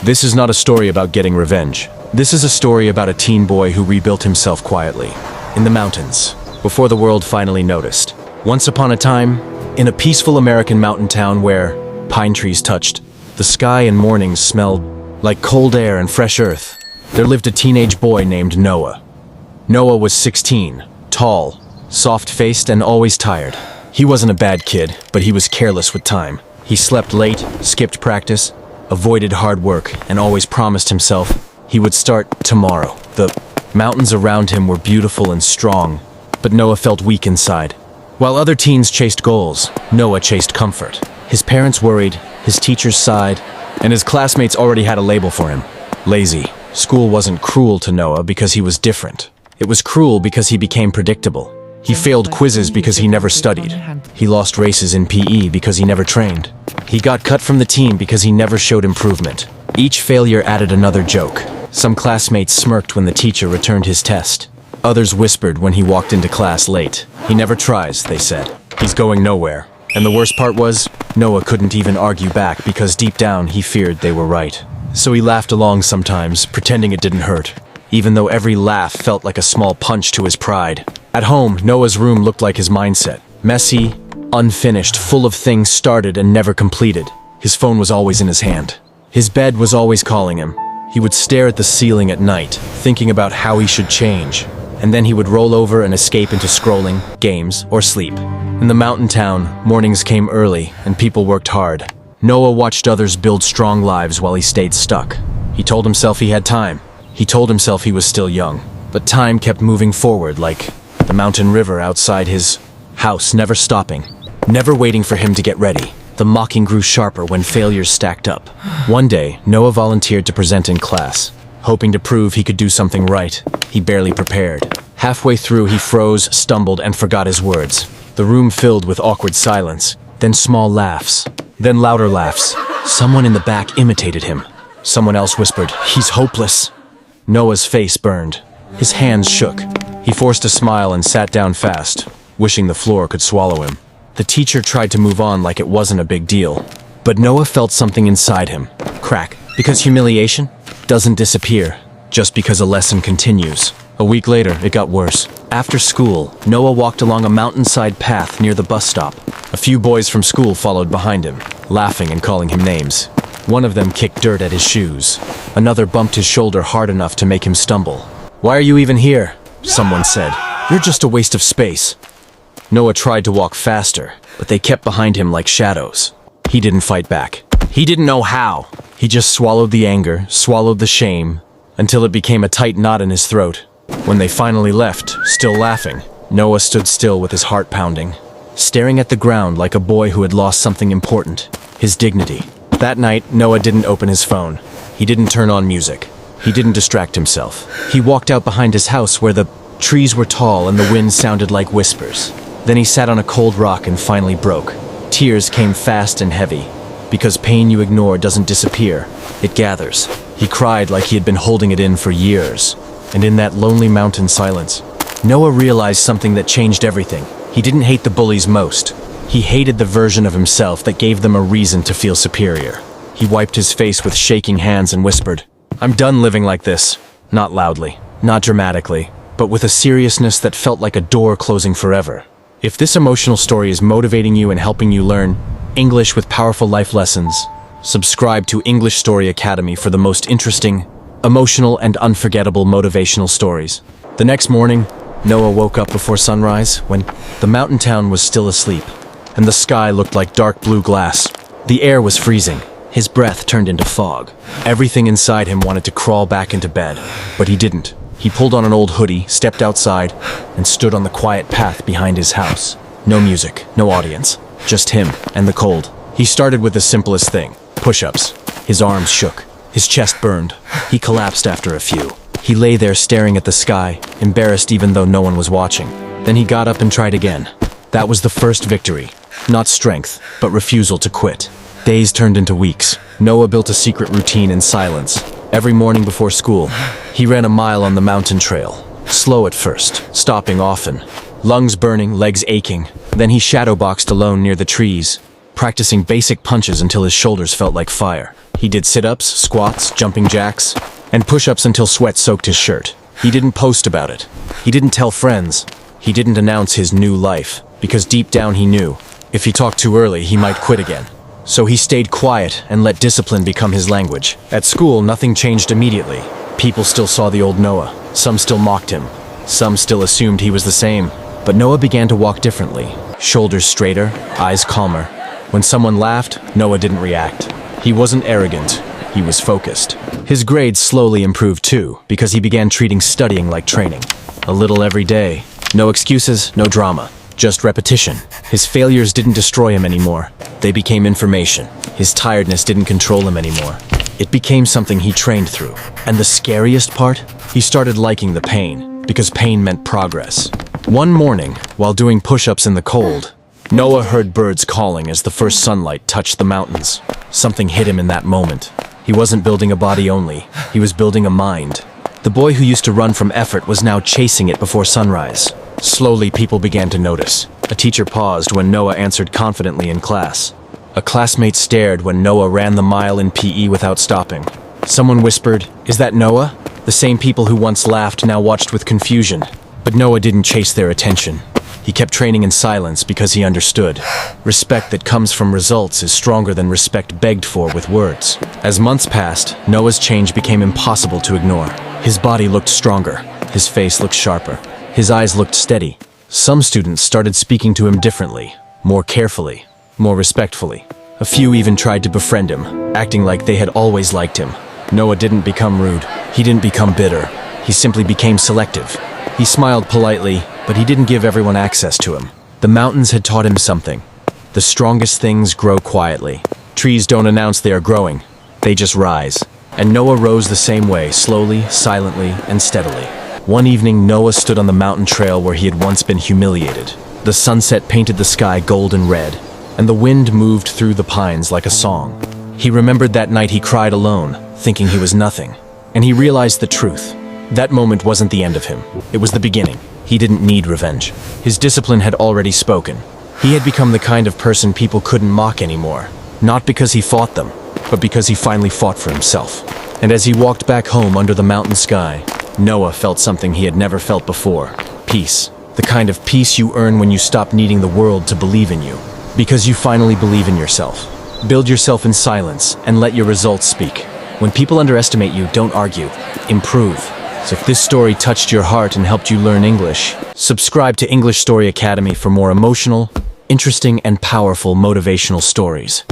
This is not a story about getting revenge. This is a story about a teen boy who rebuilt himself quietly, in the mountains, before the world finally noticed. Once upon a time, in a peaceful American mountain town where pine trees touched, the sky and mornings smelled like cold air and fresh earth, there lived a teenage boy named Noah. Noah was 16, tall, soft-faced, and always tired. He wasn't a bad kid, but he was careless with time. He slept late, skipped practice, avoided hard work, and always promised himself he would start tomorrow. The mountains around him were beautiful and strong, but Noah felt weak inside. While other teens chased goals, Noah chased comfort. His parents worried, his teachers sighed, and his classmates already had a label for him: lazy. School wasn't cruel to Noah because he was different. It was cruel because he became predictable. He failed quizzes because he never studied. He lost races in PE because he never trained. He got cut from the team because he never showed improvement. Each failure added another joke. Some classmates smirked when the teacher returned his test. Others whispered when he walked into class late. He never tries, they said. He's going nowhere. And the worst part was, Noah couldn't even argue back because deep down he feared they were right. So he laughed along sometimes, pretending it didn't hurt, even though every laugh felt like a small punch to his pride. At home, Noah's room looked like his mindset. Messy, unfinished, full of things started and never completed. His phone was always in his hand. His bed was always calling him. He would stare at the ceiling at night, thinking about how he should change. And then he would roll over and escape into scrolling, games, or sleep. In the mountain town, mornings came early and people worked hard. Noah watched others build strong lives while he stayed stuck. He told himself he had time. He told himself he was still young. But time kept moving forward like the mountain river outside his house, never stopping, never waiting for him to get ready. The mocking grew sharper when failures stacked up. One day, Noah volunteered to present in class, hoping to prove he could do something right. He barely prepared. Halfway through, he froze, stumbled, and forgot his words. The room filled with awkward silence, then small laughs, then louder laughs. Someone in the back imitated him. Someone else whispered, "He's hopeless." Noah's face burned. His hands shook. He forced a smile and sat down fast, wishing the floor could swallow him. The teacher tried to move on like it wasn't a big deal. But Noah felt something inside him crack, because humiliation doesn't disappear just because a lesson continues. A week later, it got worse. After school, Noah walked along a mountainside path near the bus stop. A few boys from school followed behind him, laughing and calling him names. One of them kicked dirt at his shoes. Another bumped his shoulder hard enough to make him stumble. "Why are you even here?" someone said. "You're just a waste of space." Noah tried to walk faster, but they kept behind him like shadows. He didn't fight back. He didn't know how. He just swallowed the anger, swallowed the shame, until it became a tight knot in his throat. When they finally left, still laughing, Noah stood still with his heart pounding, staring at the ground like a boy who had lost something important, his dignity. That night, Noah didn't open his phone. He didn't turn on music. He didn't distract himself. He walked out behind his house where the trees were tall and the wind sounded like whispers. Then he sat on a cold rock and finally broke. Tears came fast and heavy, because pain you ignore doesn't disappear, it gathers. He cried like he had been holding it in for years. And in that lonely mountain silence, Noah realized something that changed everything. He didn't hate the bullies most. He hated the version of himself that gave them a reason to feel superior. He wiped his face with shaking hands and whispered, "I'm done living like this." Not loudly, not dramatically, but with a seriousness that felt like a door closing forever. If this emotional story is motivating you and helping you learn English with powerful life lessons, subscribe to English Story Academy for the most interesting, emotional, and unforgettable motivational stories. The next morning, Noah woke up before sunrise when the mountain town was still asleep, and the sky looked like dark blue glass. The air was freezing. His breath turned into fog. Everything inside him wanted to crawl back into bed, but he didn't. He pulled on an old hoodie, stepped outside, and stood on the quiet path behind his house. No music, no audience, just him and the cold. He started with the simplest thing, push-ups. His arms shook. His chest burned. He collapsed after a few. He lay there staring at the sky, embarrassed even though no one was watching. Then he got up and tried again. That was the first victory. Not strength, but refusal to quit. Days turned into weeks. Noah built a secret routine in silence. Every morning before school, he ran a mile on the mountain trail. Slow at first, stopping often. Lungs burning, legs aching. Then he shadowboxed alone near the trees, practicing basic punches until his shoulders felt like fire. He did sit-ups, squats, jumping jacks, and push-ups until sweat soaked his shirt. He didn't post about it. He didn't tell friends. He didn't announce his new life, because deep down he knew, if he talked too early, he might quit again. So he stayed quiet and let discipline become his language. At school, nothing changed immediately. People still saw the old Noah. Some still mocked him. Some still assumed he was the same. But Noah began to walk differently. Shoulders straighter, eyes calmer. When someone laughed, Noah didn't react. He wasn't arrogant. He was focused. His grades slowly improved too, because he began treating studying like training. A little every day. No excuses, no drama. Just repetition. His failures didn't destroy him anymore. They became information. His tiredness didn't control him anymore. It became something he trained through. And the scariest part? He started liking the pain, because pain meant progress. One morning, while doing push-ups in the cold, Noah heard birds calling as the first sunlight touched the mountains. Something hit him in that moment. He wasn't building a body only, he was building a mind. The boy who used to run from effort was now chasing it before sunrise. Slowly, people began to notice. A teacher paused when Noah answered confidently in class. A classmate stared when Noah ran the mile in PE without stopping. Someone whispered, "Is that Noah?" The same people who once laughed now watched with confusion. But Noah didn't chase their attention. He kept training in silence because he understood. Respect that comes from results is stronger than respect begged for with words. As months passed, Noah's change became impossible to ignore. His body looked stronger. His face looked sharper. His eyes looked steady. Some students started speaking to him differently, more carefully, more respectfully. A few even tried to befriend him, acting like they had always liked him. Noah didn't become rude. He didn't become bitter. He simply became selective. He smiled politely, but he didn't give everyone access to him. The mountains had taught him something. The strongest things grow quietly. Trees don't announce they are growing. They just rise. And Noah rose the same way, slowly, silently, and steadily. One evening, Noah stood on the mountain trail where he had once been humiliated. The sunset painted the sky gold and red, and the wind moved through the pines like a song. He remembered that night he cried alone, thinking he was nothing. And he realized the truth. That moment wasn't the end of him. It was the beginning. He didn't need revenge. His discipline had already spoken. He had become the kind of person people couldn't mock anymore. Not because he fought them, but because he finally fought for himself. And as he walked back home under the mountain sky, Noah felt something he had never felt before. Peace. The kind of peace you earn when you stop needing the world to believe in you. Because you finally believe in yourself. Build yourself in silence and let your results speak. When people underestimate you, don't argue. Improve. So if this story touched your heart and helped you learn English, subscribe to English Story Academy for more emotional, interesting, and powerful motivational stories.